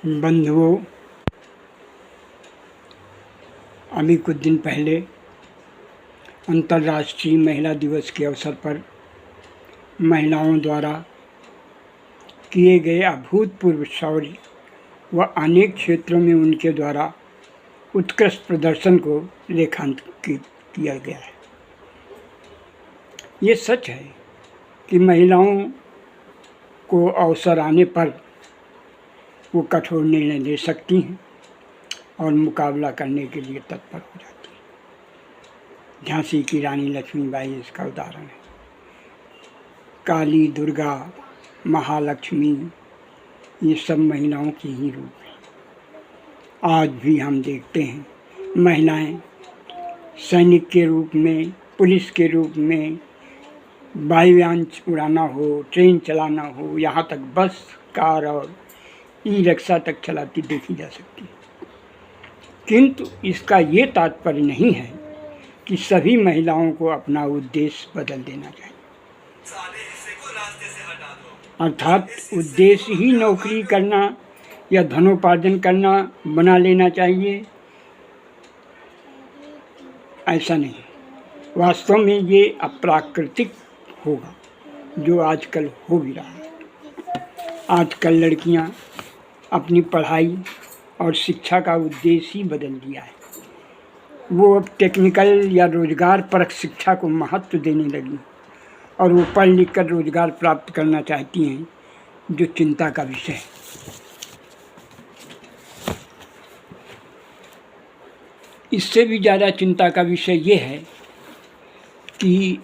बंधुओं, अभी कुछ दिन पहले अंतर्राष्ट्रीय महिला दिवस के अवसर पर महिलाओं द्वारा किए गए अभूतपूर्व शौर्य व अनेक क्षेत्रों में उनके द्वारा उत्कृष्ट प्रदर्शन को रेखांकित किया गया है। ये सच है कि महिलाओं को अवसर आने पर वो कठोर निर्णय ले सकती हैं और मुकाबला करने के लिए तत्पर हो जाती हैं। झांसी की रानी लक्ष्मीबाई इसका उदाहरण है। काली, दुर्गा, महालक्ष्मी, ये सब महिलाओं की ही रूप है। आज भी हम देखते हैं महिलाएं सैनिक के रूप में, पुलिस के रूप में, वायुयान उड़ाना हो, ट्रेन चलाना हो, यहाँ तक बस, कार और ई रिक्शा तक चलाती देखी जा सकती है। किंतु इसका ये तात्पर्य नहीं है कि सभी महिलाओं को अपना उद्देश्य बदल देना चाहिए। अर्थात उद्देश्य ही नौकरी करना या धनोपार्जन करना बना लेना चाहिए, ऐसा नहीं। वास्तव में ये अप्राकृतिक होगा जो आजकल हो भी रहा है। आजकल लड़कियां अपनी पढ़ाई और शिक्षा का उद्देश्य ही बदल दिया है। वो अब टेक्निकल या रोजगार परक शिक्षा को महत्व देने लगी और वो पढ़ लिख कर रोजगार प्राप्त करना चाहती हैं, जो चिंता का विषय है। इससे भी ज़्यादा चिंता का विषय ये है कि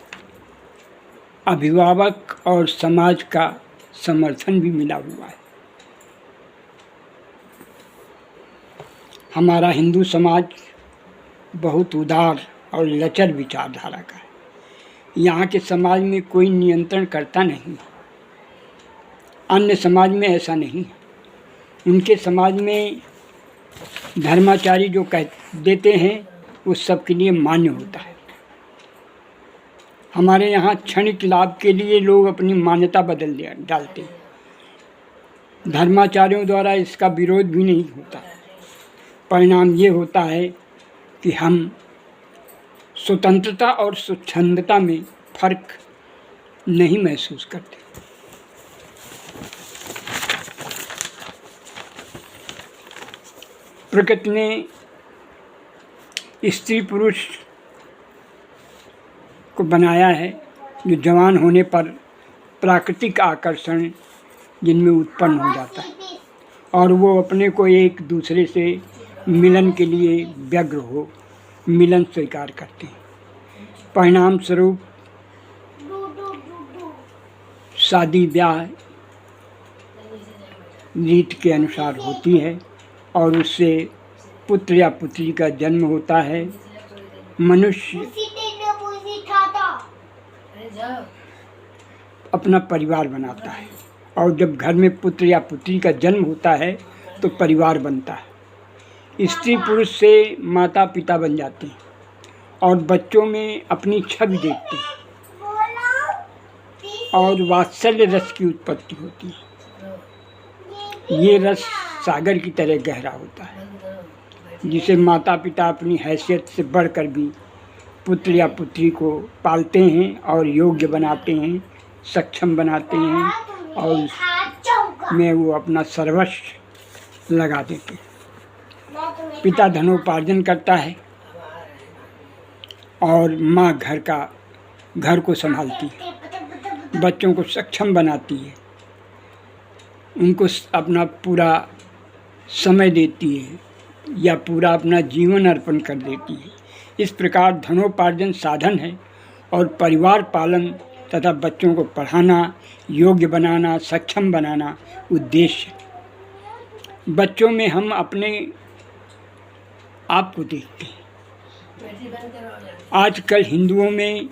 अभिभावक और समाज का समर्थन भी मिला हुआ है। हमारा हिंदू समाज बहुत उदार और लचर विचारधारा का है। यहाँ के समाज में कोई नियंत्रण करता नहीं। अन्य समाज में ऐसा नहीं है। उनके समाज में धर्माचारी जो कह देते हैं वो सबके लिए मान्य होता है। हमारे यहाँ क्षणिक लाभ के लिए लोग अपनी मान्यता बदल डालते हैं। धर्माचार्यों द्वारा इसका विरोध भी नहीं होता। परिणाम ये होता है कि हम स्वतंत्रता और स्वच्छंदता में फर्क नहीं महसूस करते। प्रकृति ने स्त्री पुरुष को बनाया है जो जवान होने पर प्राकृतिक आकर्षण जिनमें उत्पन्न हो जाता है और वो अपने को एक दूसरे से मिलन के लिए व्यग्र हो मिलन स्वीकार करते हैं। परिणाम स्वरूप शादी ब्याह रीत के अनुसार होती है और उससे पुत्र या पुत्री का जन्म होता है। मनुष्य अपना परिवार बनाता है और जब घर में पुत्र या पुत्री का जन्म होता है तो परिवार बनता है। स्त्री पुरुष से माता पिता बन जाते हैं और बच्चों में अपनी छवि देखते हैं और वात्सल्य रस की उत्पत्ति होती है। ये रस सागर की तरह गहरा होता है जिसे माता पिता अपनी हैसियत से बढ़कर भी पुत्र या पुत्री को पालते हैं और योग्य बनाते हैं, सक्षम बनाते हैं और में वो अपना सर्वस्व लगा देते हैं। पिता धनोपार्जन करता है और माँ घर को संभालती है, बच्चों को सक्षम बनाती है, उनको अपना पूरा समय देती है या पूरा अपना जीवन अर्पण कर देती है। इस प्रकार धनोपार्जन साधन है और परिवार पालन तथा बच्चों को पढ़ाना, योग्य बनाना, सक्षम बनाना उद्देश्य है। बच्चों में हम अपने आप को देखते हैं। आजकल हिंदुओं में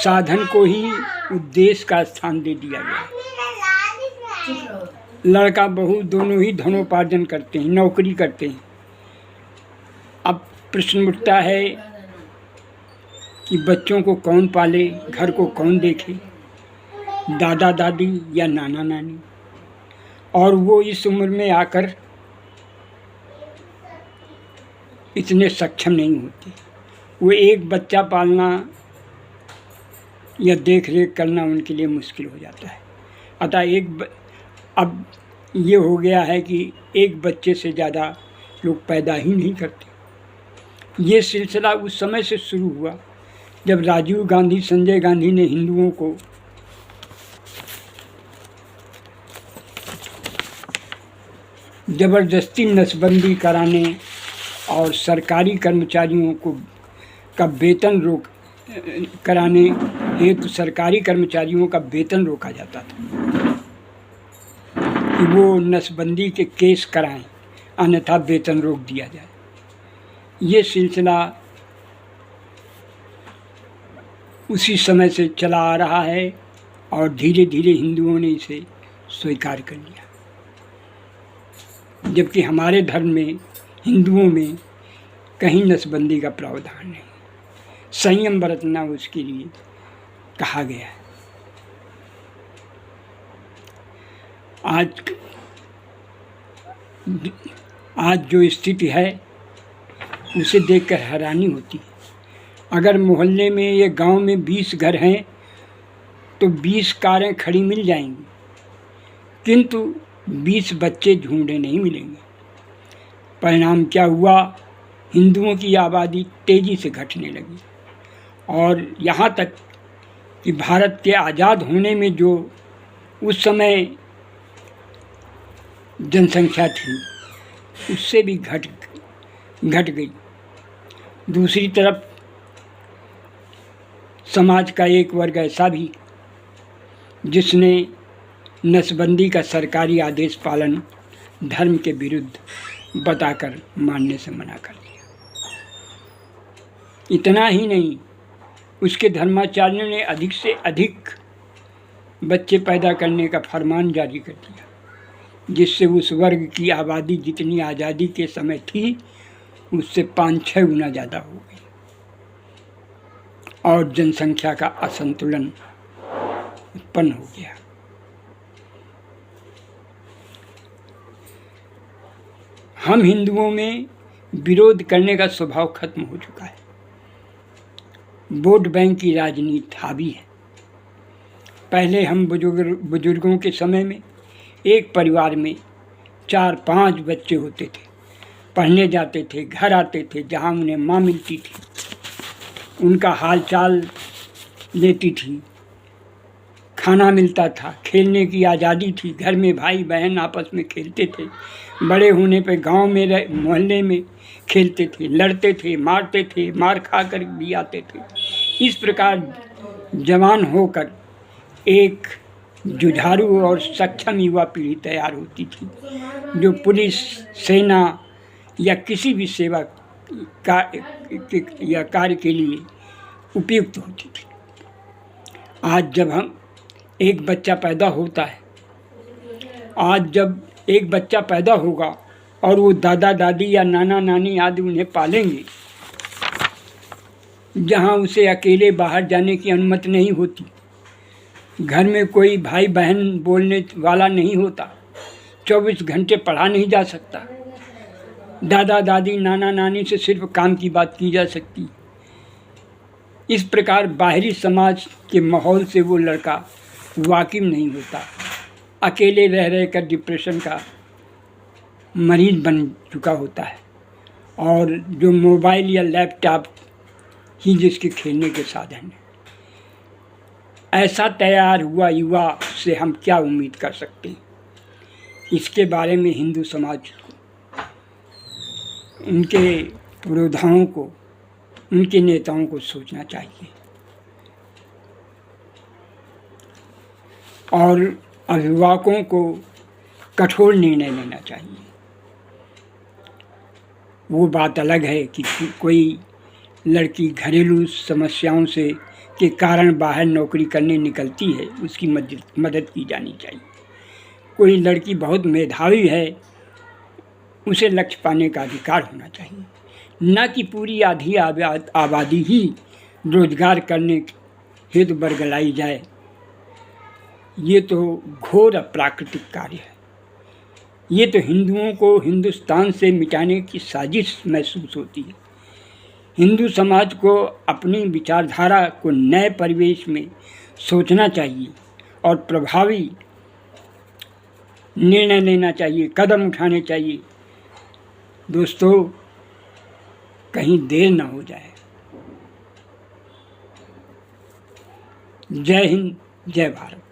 साधन को ही उद्देश्य का स्थान दे दिया गया। लड़का बहू दोनों ही धनोपार्जन करते हैं, नौकरी करते हैं। अब प्रश्न उठता है कि बच्चों को कौन पाले, घर को कौन देखे, दादा दादी या नाना नानी। और वो इस उम्र में आकर इतने सक्षम नहीं होती। वो एक बच्चा पालना या देख रेख करना उनके लिए मुश्किल हो जाता है। अतः अब ये हो गया है कि एक बच्चे से ज़्यादा लोग पैदा ही नहीं करते। ये सिलसिला उस समय से शुरू हुआ जब राजीव गांधी, संजय गांधी ने हिंदुओं को ज़बरदस्ती नसबंदी कराने और सरकारी कर्मचारियों का वेतन रोक कराने हेतु सरकारी कर्मचारियों का वेतन रोका जाता था कि वो नसबंदी के केस कराएं, अन्यथा वेतन रोक दिया जाए। ये सिलसिला उसी समय से चला आ रहा है और धीरे धीरे हिंदुओं ने इसे स्वीकार कर लिया, जबकि हमारे धर्म में, हिंदुओं में कहीं नसबंदी का प्रावधान नहीं, संयम बरतना उसके लिए कहा गया है। आज जो स्थिति है उसे देखकर हैरानी होती है। अगर मोहल्ले में या गांव में 20 घर हैं तो 20 कारें खड़ी मिल जाएंगी, किंतु 20 बच्चे ढूंढे नहीं मिलेंगे। परिणाम क्या हुआ? हिंदुओं की आबादी तेज़ी से घटने लगी और यहाँ तक कि भारत के आज़ाद होने में जो उस समय जनसंख्या थी उससे भी घट गई। दूसरी तरफ समाज का एक वर्ग ऐसा भी जिसने नसबंदी का सरकारी आदेश पालन धर्म के विरुद्ध बताकर मानने से मना कर दिया। इतना ही नहीं, उसके धर्माचार्यों ने अधिक से अधिक बच्चे पैदा करने का फरमान जारी कर दिया, जिससे उस वर्ग की आबादी जितनी आज़ादी के समय थी उससे 5-6 गुना ज़्यादा हो गई और जनसंख्या का असंतुलन उत्पन्न हो गया। हम हिंदुओं में विरोध करने का स्वभाव खत्म हो चुका है। वोट बैंक की राजनीति हावी है। पहले हम बुजुर्गों के समय में एक परिवार में 4-5 बच्चे होते थे, पढ़ने जाते थे, घर आते थे, जहाँ उन्हें माँ मिलती थी, उनका हाल चाल लेती थी, खाना मिलता था, खेलने की आज़ादी थी, घर में भाई बहन आपस में खेलते थे, बड़े होने पे गांव में मोहल्ले में खेलते थे, लड़ते थे, मारते थे, मार खा कर भी आते थे। इस प्रकार जवान होकर एक जुझारू और सक्षम युवा पीढ़ी तैयार होती थी, जो पुलिस, सेना या किसी भी सेवा या कार्य के लिए उपयुक्त होती थी। आज जब एक बच्चा पैदा होता है, आज जब एक बच्चा पैदा होगा और वो दादा दादी या नाना नानी आदि उन्हें पालेंगे, जहाँ उसे अकेले बाहर जाने की अनुमति नहीं होती, घर में कोई भाई बहन बोलने वाला नहीं होता, 24 घंटे पढ़ा नहीं जा सकता, दादा दादी नाना नानी से सिर्फ काम की बात की जा सकती। इस प्रकार बाहरी समाज के माहौल से वो लड़का वाकिफ नहीं होता, अकेले रह रहकर डिप्रेशन का मरीज बन चुका होता है और जो मोबाइल या लैपटॉप ही जिसके खेलने के साधन हैं। ऐसा तैयार हुआ युवा से हम क्या उम्मीद कर सकते हैं? इसके बारे में हिंदू समाज को, उनके पुरोधाओं को, उनके नेताओं को सोचना चाहिए और अभिभावकों को कठोर निर्णय लेना चाहिए। वो बात अलग है कि कोई लड़की घरेलू समस्याओं से के कारण बाहर नौकरी करने निकलती है, उसकी मदद की जानी चाहिए। कोई लड़की बहुत मेधावी है, उसे लक्ष्य पाने का अधिकार होना चाहिए, न कि पूरी आधी आबादी ही रोजगार करने हेतु बरगलाई जाए। ये तो घोर अप्राकृतिक कार्य है। ये तो हिंदुओं को हिंदुस्तान से मिटाने की साजिश महसूस होती है। हिंदू समाज को अपनी विचारधारा को नए परिवेश में सोचना चाहिए और प्रभावी निर्णय लेना चाहिए, कदम उठाने चाहिए। दोस्तों, कहीं देर ना हो जाए। जय हिंद, जय भारत।